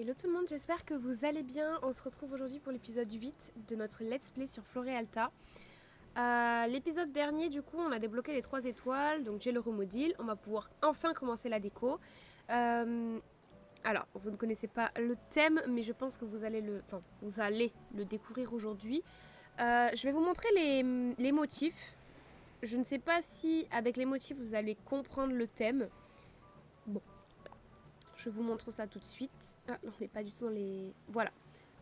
Hello tout le monde, j'espère que vous allez bien. On se retrouve aujourd'hui pour l'épisode 8 de notre let's play sur Floréalta. L'épisode dernier, du coup, on a débloqué les 3 étoiles, donc j'ai le remodile. On va pouvoir enfin commencer la déco. Alors, vous ne connaissez pas le thème, mais je pense que vous allez le découvrir aujourd'hui. Je vais vous montrer les motifs. Je ne sais pas si avec les motifs vous allez comprendre le thème. Bon, je vous montre ça tout de suite. Ah, non, on n'est pas du tout dans les... Voilà.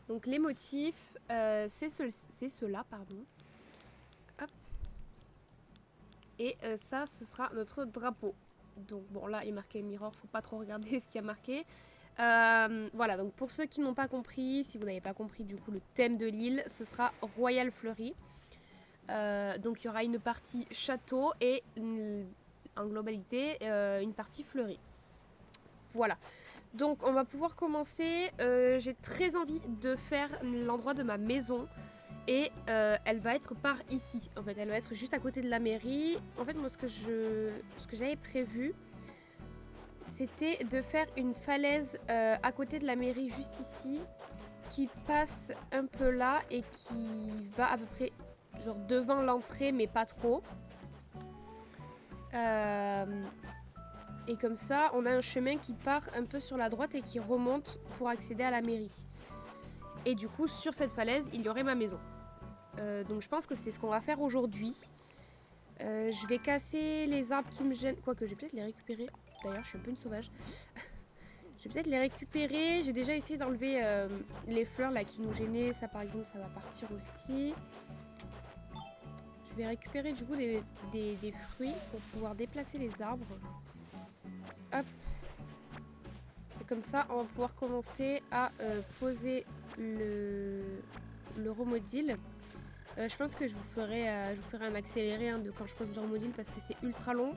Donc les motifs, c'est cela, pardon. Hop. Et ça, ce sera notre drapeau. Donc bon, là, il est marqué Mirror, faut pas trop regarder ce qu'il y a marqué. Voilà, donc pour ceux qui n'ont pas compris, si vous n'avez pas compris du coup le thème de l'île, ce sera Royal Fleury. Donc il y aura une partie château et en globalité une partie fleurie. Voilà. Donc on va pouvoir commencer. J'ai très envie de faire l'endroit de ma maison. Et elle va être par ici. En fait, elle va être juste à côté de la mairie. En fait, moi, ce que j'avais prévu, c'était de faire une falaise à côté de la mairie, juste ici, qui passe un peu là et qui va à peu près genre devant l'entrée, mais pas trop. Et comme ça, on a un chemin qui part un peu sur la droite et qui remonte pour accéder à la mairie. Et du coup, sur cette falaise, il y aurait ma maison. Donc je pense que c'est ce qu'on va faire aujourd'hui. Je vais casser les arbres qui me gênent. Quoique, je vais peut-être les récupérer. D'ailleurs, je suis un peu une sauvage. Je vais peut-être les récupérer. J'ai déjà essayé d'enlever les fleurs là qui nous gênaient. Ça, par exemple, ça va partir aussi. Je vais récupérer du coup des fruits pour pouvoir déplacer les arbres. Hop. Et comme ça, on va pouvoir commencer à poser le remodile. Je pense que je vous ferai un accéléré de quand je pose le remodile parce que c'est ultra long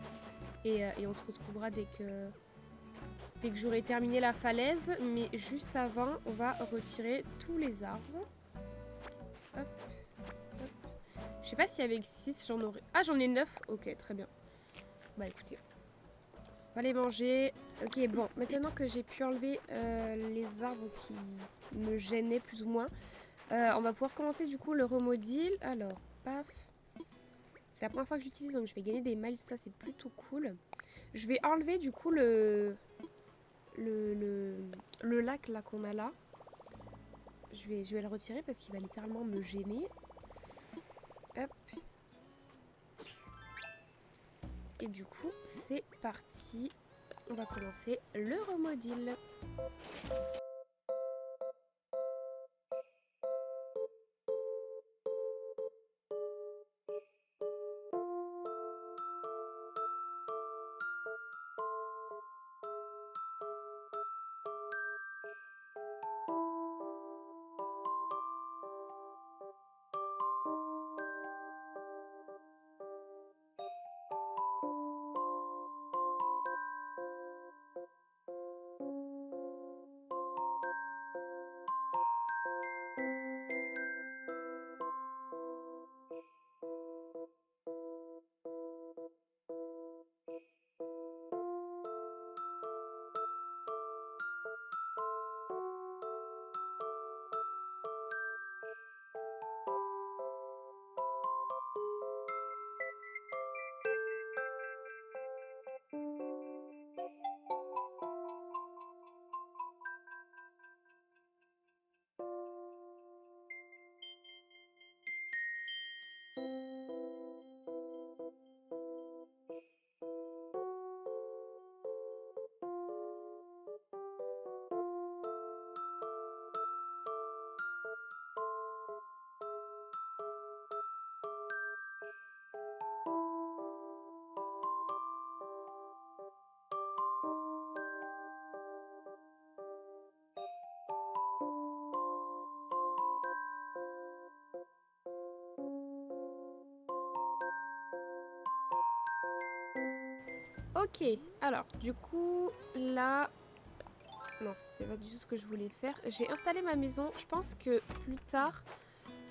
et on se retrouvera dès que j'aurai terminé la falaise. Mais juste avant, on va retirer tous les arbres. Hop, hop. Je sais pas si avec 6 j'en aurai... Ah, j'en ai 9. Ok, très bien. Bah écoutez, on va les manger. Ok, bon, maintenant que j'ai pu enlever les arbres qui me gênaient plus ou moins, on va pouvoir commencer du coup le remodile. Alors, paf. C'est la première fois que j'utilise, donc je vais gagner des miles, ça c'est plutôt cool. Je vais enlever du coup le lac là qu'on a là. Je vais le retirer parce qu'il va littéralement me gêner. Hop. Et du coup, c'est parti. On va commencer le remodile. Ok, alors du coup là... Non, c'est pas du tout ce que je voulais faire. J'ai installé ma maison. Je pense que plus tard,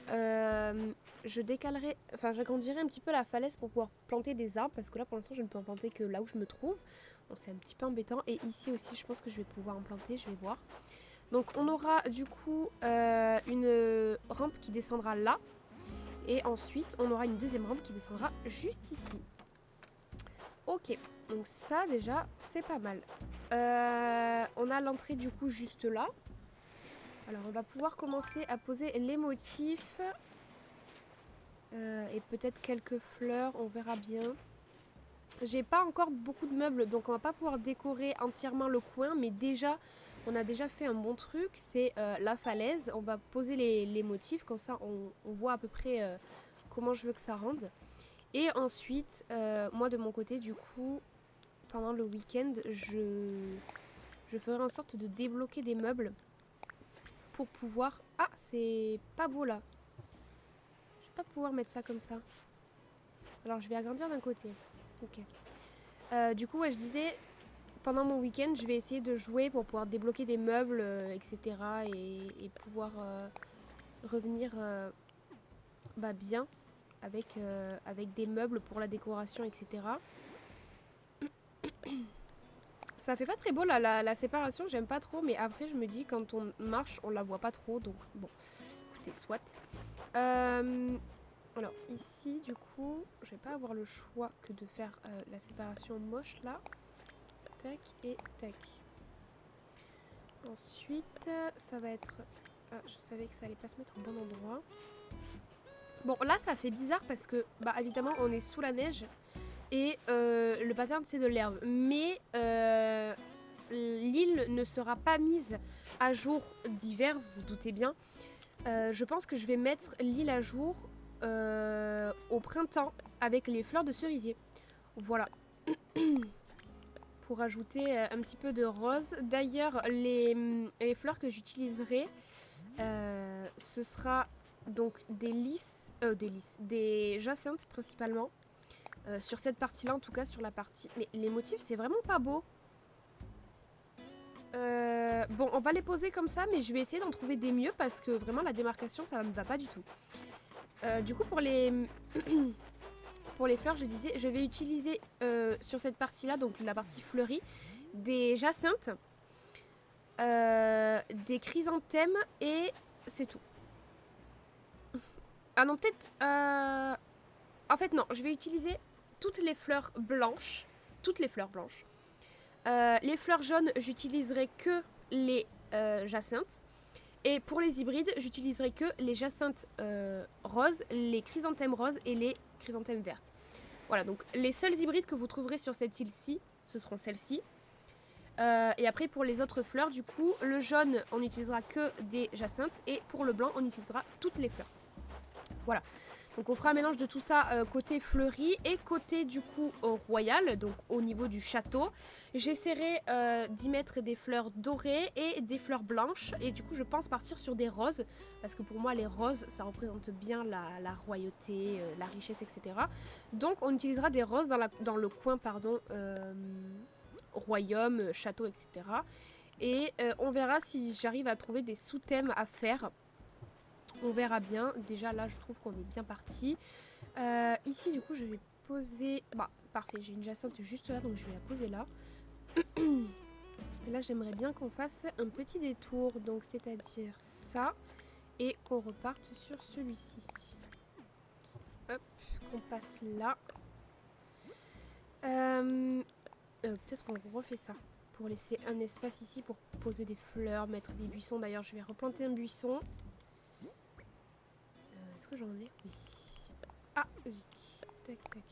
je décalerai... Enfin, j'agrandirai un petit peu la falaise pour pouvoir planter des arbres. Parce que là, pour l'instant, je ne peux en planter que là où je me trouve. Bon, c'est un petit peu embêtant. Et ici aussi, je pense que je vais pouvoir en planter. Je vais voir. Donc on aura du coup une rampe qui descendra là. Et ensuite on aura une deuxième rampe qui descendra juste ici. Ok, donc ça déjà c'est pas mal. On a l'entrée du coup juste là. Alors on va pouvoir commencer à poser les motifs. Et peut-être quelques fleurs, on verra bien. J'ai pas encore beaucoup de meubles, donc on va pas pouvoir décorer entièrement le coin, mais déjà, on a déjà fait un bon truc, c'est la falaise. On va poser les motifs, comme ça on voit à peu près comment je veux que ça rende. Et ensuite, moi de mon côté, du coup, pendant le week-end, je ferai en sorte de débloquer des meubles pour pouvoir... Ah, c'est pas beau là. Je vais pas pouvoir mettre ça comme ça. Alors je vais agrandir d'un côté. Ok. Du coup, ouais, je disais, pendant mon week-end, je vais essayer de jouer pour pouvoir débloquer des meubles, etc. Et pouvoir revenir bien avec des meubles pour la décoration, etc. Ça fait pas très beau la séparation, j'aime pas trop, mais après je me dis quand on marche, on la voit pas trop, donc bon, écoutez, soit. Alors ici, du coup, je vais pas avoir le choix que de faire la séparation moche là. Tac et tac. Ensuite, ça va être... Ah, je savais que ça allait pas se mettre au bon endroit. Bon, là, ça fait bizarre parce que, évidemment, on est sous la neige. Et le pattern, c'est de l'herbe. Mais l'île ne sera pas mise à jour d'hiver, vous vous doutez bien. Je pense que je vais mettre l'île à jour au printemps avec les fleurs de cerisier. Voilà. Pour ajouter un petit peu de rose. D'ailleurs, les fleurs que j'utiliserai, ce sera donc des jacinthes principalement. Sur cette partie-là, en tout cas, sur la partie... Mais les motifs, c'est vraiment pas beau. Bon, on va les poser comme ça, mais je vais essayer d'en trouver des mieux parce que vraiment, la démarcation, ça me va pas du tout. Du coup, pour les... Pour les fleurs, je disais, je vais utiliser sur cette partie-là, donc la partie fleurie, des jacinthes, des chrysanthèmes et c'est tout. Ah non, peut-être... En fait, non, je vais utiliser toutes les fleurs blanches. Toutes les fleurs blanches. Les fleurs jaunes, j'utiliserai que les jacinthes. Et pour les hybrides, j'utiliserai que les jacinthes roses, les chrysanthèmes roses et les chrysanthèmes vertes. Voilà, donc les seuls hybrides que vous trouverez sur cette île-ci, ce seront celles-ci. Et après, pour les autres fleurs, du coup, le jaune, on n'utilisera que des jacinthes. Et pour le blanc, on utilisera toutes les fleurs. Voilà. Donc on fera un mélange de tout ça côté fleuri et côté du coup royal, donc au niveau du château. J'essaierai d'y mettre des fleurs dorées et des fleurs blanches. Et du coup je pense partir sur des roses, parce que pour moi les roses ça représente bien la royauté, la richesse, etc. Donc on utilisera des roses dans le coin royaume, château, etc. Et on verra si j'arrive à trouver des sous-thèmes à faire. On verra bien. Déjà là je trouve qu'on est bien parti. Ici du coup je vais poser... parfait, j'ai une jacinthe juste là donc je vais la poser là. Et là j'aimerais bien qu'on fasse un petit détour, donc c'est-à-dire ça. Et qu'on reparte sur celui-ci. Hop, qu'on passe là. Peut-être on refait ça. Pour laisser un espace ici pour poser des fleurs, mettre des buissons. D'ailleurs je vais replanter un buisson. Est-ce que j'en ai? Oui. Ah, zut. Tac, tac.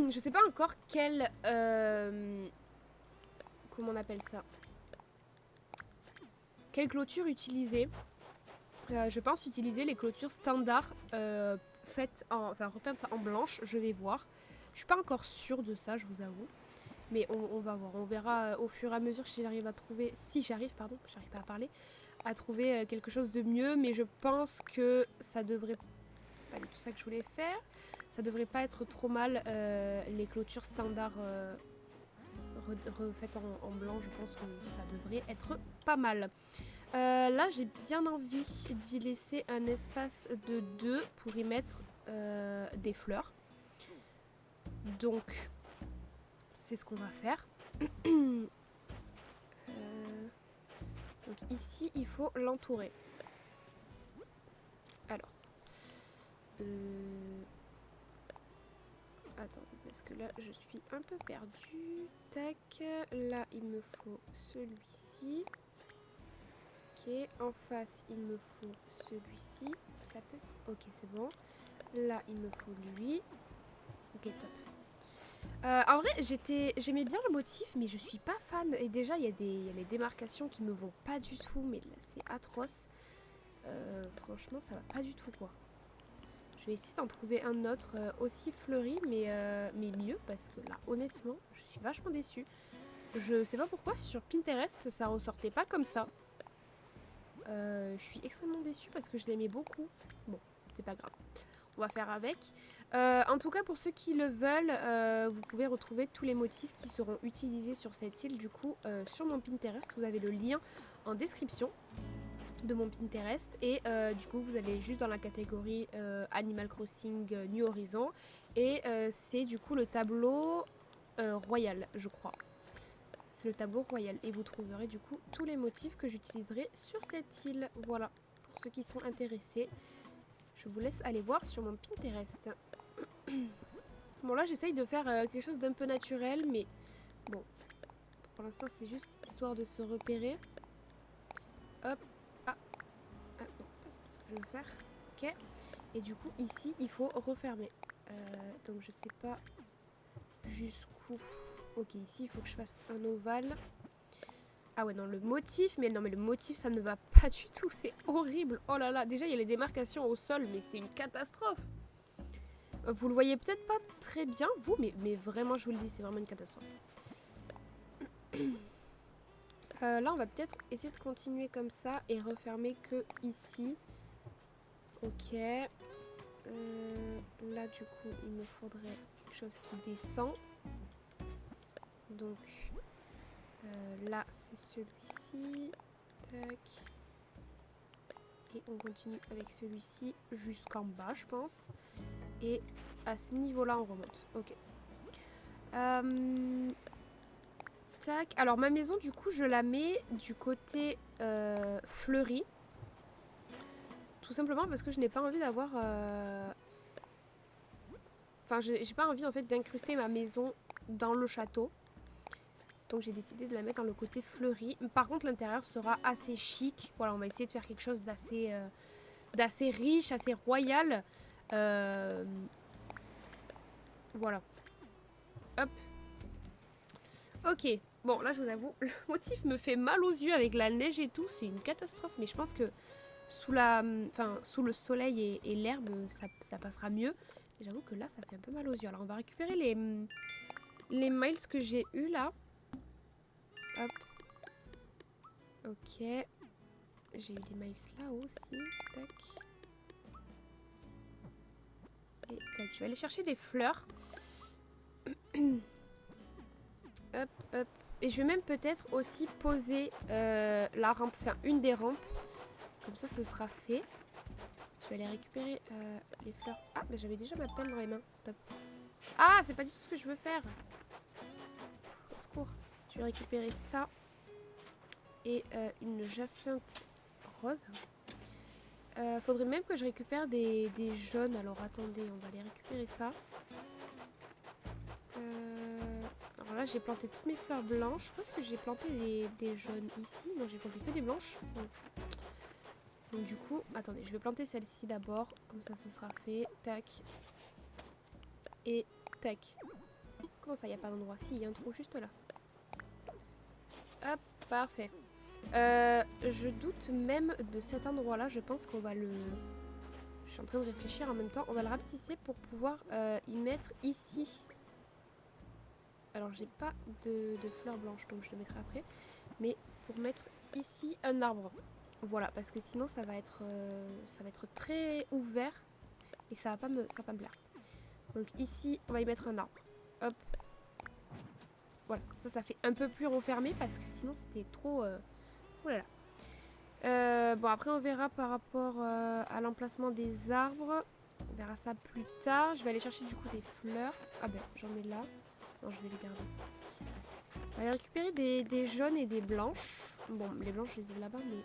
Je sais pas encore quel... comment on appelle ça? Quelle clôture utiliser? Je pense utiliser les clôtures standards repeintes en blanche. Je vais voir. Je suis pas encore sûre de ça, je vous avoue. Mais on va voir. On verra au fur et à mesure si j'arrive à trouver... j'arrive pas à parler. À trouver quelque chose de mieux. Mais je pense que ça devrait... C'est pas du tout ça que je voulais faire. Ça devrait pas être trop mal les clôtures standards refaites en blanc. Je pense que ça devrait être pas mal. Là j'ai bien envie d'y laisser un espace de 2 pour y mettre des fleurs. Donc c'est ce qu'on va faire. Donc ici, il faut l'entourer. Alors. Attends, parce que là, je suis un peu perdue. Tac. Là, il me faut celui-ci. Ok. En face, il me faut celui-ci. Ça peut-être... Ok, c'est bon. Là, il me faut lui. Ok, top. En vrai, j'aimais bien le motif, mais je suis pas fan. Et déjà, il y a les démarcations qui me vont pas du tout, mais là, c'est atroce. Franchement, ça va pas du tout, quoi. Je vais essayer d'en trouver un autre aussi fleuri, mais mieux, parce que là, honnêtement, je suis vachement déçue. Je sais pas pourquoi, sur Pinterest, ça ressortait pas comme ça. Je suis extrêmement déçue parce que je l'aimais beaucoup. Bon, c'est pas grave. On va faire avec. En tout cas, pour ceux qui le veulent, vous pouvez retrouver tous les motifs qui seront utilisés sur cette île. Du coup, sur mon Pinterest, vous avez le lien en description de mon Pinterest. Et du coup, vous allez juste dans la catégorie Animal Crossing New Horizon. Et c'est du coup le tableau royal, je crois. C'est le tableau royal. Et vous trouverez du coup tous les motifs que j'utiliserai sur cette île. Voilà, pour ceux qui sont intéressés. Je vous laisse aller voir sur mon Pinterest. Bon, là, j'essaye de faire quelque chose d'un peu naturel, mais bon, pour l'instant, c'est juste histoire de se repérer. Hop, non, c'est pas ce que je veux faire. Ok, et du coup, ici, il faut refermer. Donc, je sais pas jusqu'où. Ok, ici, il faut que je fasse un ovale. Ah ouais, non, le motif, mais non, mais le motif, ça ne va pas du tout, c'est horrible. Oh là là, déjà, il y a les démarcations au sol, mais c'est une catastrophe. Vous le voyez peut-être pas très bien, vous, mais vraiment, je vous le dis, c'est vraiment une catastrophe. Là, on va peut-être essayer de continuer comme ça et refermer que ici. Ok. Là, du coup, il me faudrait quelque chose qui descend. Donc, là, c'est celui-ci. Tac. Et on continue avec celui-ci jusqu'en bas, je pense. Et à ce niveau-là, on remonte. Ok. Tac. Alors, ma maison, du coup, je la mets du côté fleuri. Tout simplement parce que je n'ai pas envie d'avoir... Enfin, j'ai pas envie, en fait, d'incruster ma maison dans le château. Donc, j'ai décidé de la mettre dans le côté fleuri. Par contre, l'intérieur sera assez chic. Voilà, on va essayer de faire quelque chose d'assez riche, assez royal. Voilà. Hop. Ok. Bon, là, je vous avoue, le motif me fait mal aux yeux avec la neige et tout. C'est une catastrophe. Mais je pense que sous le soleil et l'herbe, ça passera mieux. J'avoue que là, ça fait un peu mal aux yeux. Alors, on va récupérer les miles que j'ai eu là. Hop. Ok. J'ai eu des miles là aussi. Tac. Et tac. Je vais aller chercher des fleurs. Hop, hop. Et je vais même peut-être aussi poser la rampe, enfin une des rampes. Comme ça, ce sera fait. Je vais aller récupérer les fleurs. Ah, mais j'avais déjà ma pelle dans les mains. Top. Ah, c'est pas du tout ce que je veux faire. Au secours. Je vais récupérer ça. Et une jacinthe rose. Faudrait même que je récupère des jaunes. Alors attendez, on va aller récupérer ça. Alors là, j'ai planté toutes mes fleurs blanches. Je pense que j'ai planté des jaunes ici. Non, j'ai planté que des blanches. Donc du coup, attendez, je vais planter celle-ci d'abord. Comme ça, ce sera fait. Tac. Et tac. Comment ça, il n'y a pas d'endroit? Si, il y a un trou juste là. Hop, parfait. Je doute même de cet endroit-là. Je pense qu'on va le... Je suis en train de réfléchir en même temps. On va le rapetisser pour pouvoir y mettre ici. Alors, j'ai pas de fleurs blanches, donc je le mettrai après. Mais pour mettre ici un arbre. Voilà, parce que sinon, ça va être très ouvert. Et ça va pas me plaire. Donc ici, on va y mettre un arbre. Hop. Voilà, ça fait un peu plus refermé parce que sinon, c'était trop... Oh là là. Bon, après, on verra par rapport à l'emplacement des arbres. On verra ça plus tard. Je vais aller chercher du coup des fleurs. Ah ben, j'en ai là. Non, je vais les garder. On va aller récupérer des jaunes et des blanches. Bon, les blanches, je les ai là-bas, mais...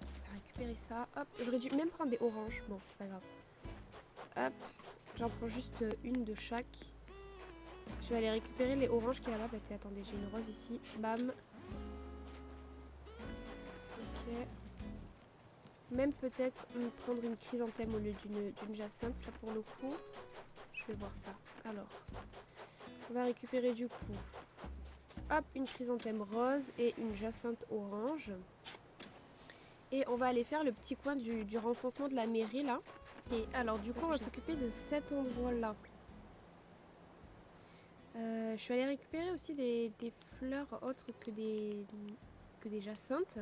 On va récupérer ça. Hop, j'aurais dû même prendre des oranges. Bon, c'est pas grave. Hop, j'en prends juste une de chaque. Je vais aller récupérer les oranges qui est là-bas. Attendez, j'ai une rose ici. Bam. Ok. Même peut-être prendre une chrysanthème au lieu d'une jacinthe, là pour le coup. Je vais voir ça. Alors, on va récupérer du coup, hop, une chrysanthème rose et une jacinthe orange. Et on va aller faire le petit coin du renfoncement de la mairie là. Et alors du coup, on va s'occuper de cet endroit-là. Je suis allée récupérer aussi des fleurs autres que des jacinthes.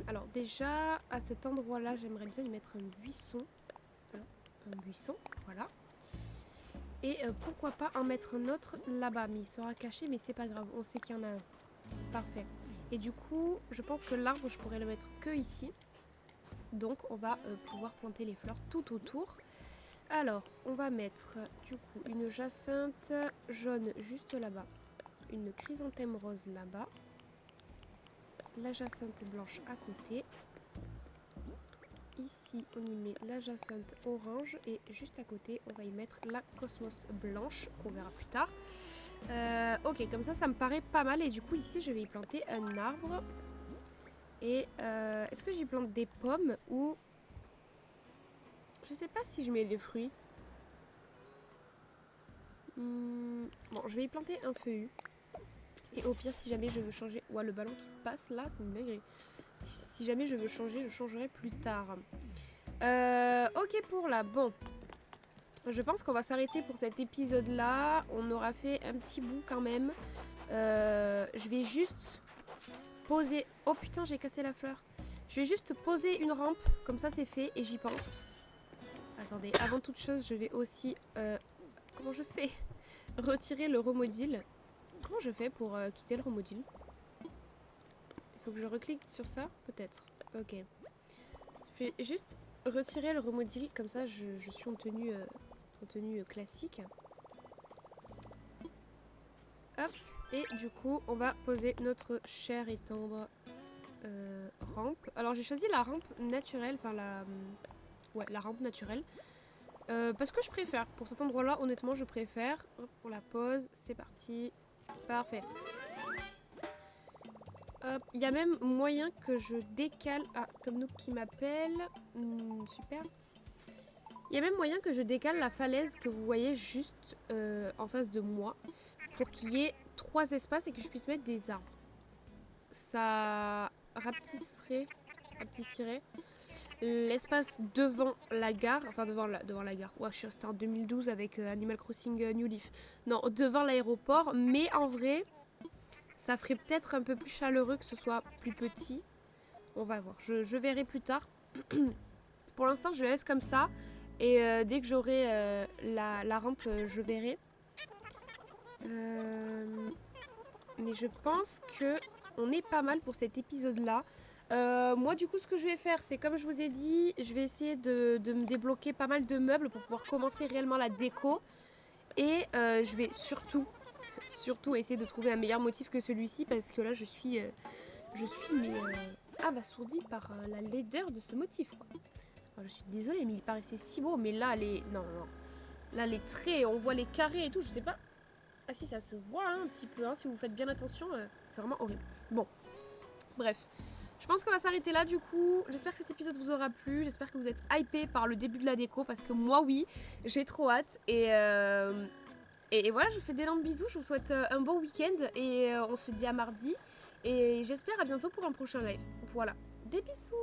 Alors déjà, à cet endroit-là, j'aimerais bien y mettre un buisson. Un buisson, voilà. Et pourquoi pas en mettre un autre là-bas. Mais il sera caché, mais c'est pas grave. On sait qu'il y en a un. Parfait. Et du coup, je pense que l'arbre, je pourrais le mettre que ici. Donc, on va pouvoir planter les fleurs tout autour. Alors, on va mettre du coup une jacinthe jaune juste là-bas. Une chrysanthème rose là-bas. La jacinthe blanche à côté. Ici, on y met la jacinthe orange. Et juste à côté, on va y mettre la cosmos blanche qu'on verra plus tard. Ok, comme ça me paraît pas mal. Et du coup, ici, je vais y planter un arbre. Et est-ce que j'y plante des pommes ou... Je sais pas si je mets des fruits. Bon, je vais y planter un feuillu. Et au pire, si jamais je veux changer... Ouais, le ballon qui passe là, c'est une dinguerie. Si jamais je veux changer, je changerai plus tard. Ok pour là. Bon. Je pense qu'on va s'arrêter pour cet épisode-là. On aura fait un petit bout quand même. Je vais juste poser... Oh putain, j'ai cassé la fleur. Je vais juste poser une rampe. Comme ça, c'est fait. Et j'y pense. Attendez, avant toute chose, je vais aussi... comment je fais? Retirer le remodile. Comment je fais pour quitter le remodile? Il faut que je reclique sur ça? Peut-être. Ok. Je vais juste retirer le remodile. Comme ça, je suis en tenue classique. Hop. Et du coup, on va poser notre chère et tendre rampe. Alors, j'ai choisi la rampe naturelle. Enfin, la rampe naturelle. Parce que je préfère. Pour cet endroit-là, honnêtement, je préfère. Hop, on la pose. C'est parti. Parfait. Hop. Il y a même moyen que je décale... Ah, Tom Nook qui m'appelle. Super. Il y a même moyen que je décale la falaise que vous voyez juste en face de moi. Pour qu'il y ait 3 espaces et que je puisse mettre des arbres. Ça rapetisserait l'espace devant la gare, enfin devant la gare. Ouais, je suis restée en 2012 avec Animal Crossing New Leaf. Non, devant l'aéroport, mais en vrai, ça ferait peut-être un peu plus chaleureux que ce soit plus petit. On va voir, je verrai plus tard. Pour l'instant, je laisse comme ça. Et dès que j'aurai la rampe, je verrai. Mais je pense que on est pas mal pour cet épisode-là. Moi du coup ce que je vais faire c'est comme je vous ai dit, je vais essayer de me débloquer pas mal de meubles pour pouvoir commencer réellement la déco. Et je vais surtout essayer de trouver un meilleur motif que celui-ci parce que là je suis abasourdie par la laideur de ce motif quoi. Alors, je suis désolée mais il paraissait si beau mais là les... Non. Là les traits, on voit les carrés et tout, je sais pas. Ah si ça se voit hein, un petit peu, hein, si vous faites bien attention, c'est vraiment horrible. Bon, bref. Je pense qu'on va s'arrêter là du coup. J'espère que cet épisode vous aura plu. J'espère que vous êtes hypés par le début de la déco parce que moi oui, j'ai trop hâte. Et voilà, je vous fais d'énormes bisous. Je vous souhaite un bon week-end et on se dit à mardi. Et j'espère à bientôt pour un prochain live. Voilà, des bisous.